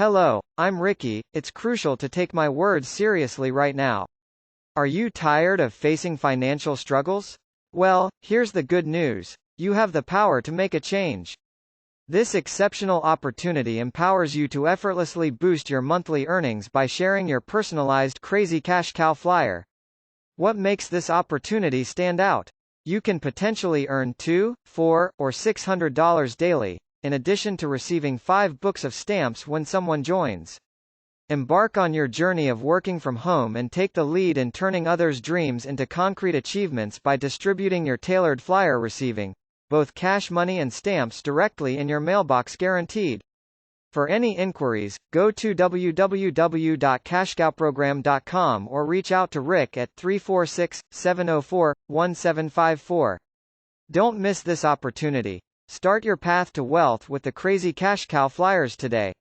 Hello, I'm Ricky. It's crucial to take my words seriously right now. Are you tired of facing financial struggles? Well, here's the good news. You have the power to make a change. This exceptional opportunity empowers you to effortlessly boost your monthly earnings by sharing your personalized Crazy Cash Cow flyer. What makes this opportunity stand out? You can potentially earn $2, $4, or $600 daily, in addition to receiving 5 books of stamps when someone joins. Embark on your journey of working from home and take the lead in turning others' dreams into concrete achievements by distributing your tailored flyer, receiving both cash money and stamps directly in your mailbox, guaranteed. For any inquiries, go to www.cashcowprogram.com or reach out to Rick at 346-704-1754. Don't miss this opportunity. Start your path to wealth with the Crazy Cash Cow flyers today.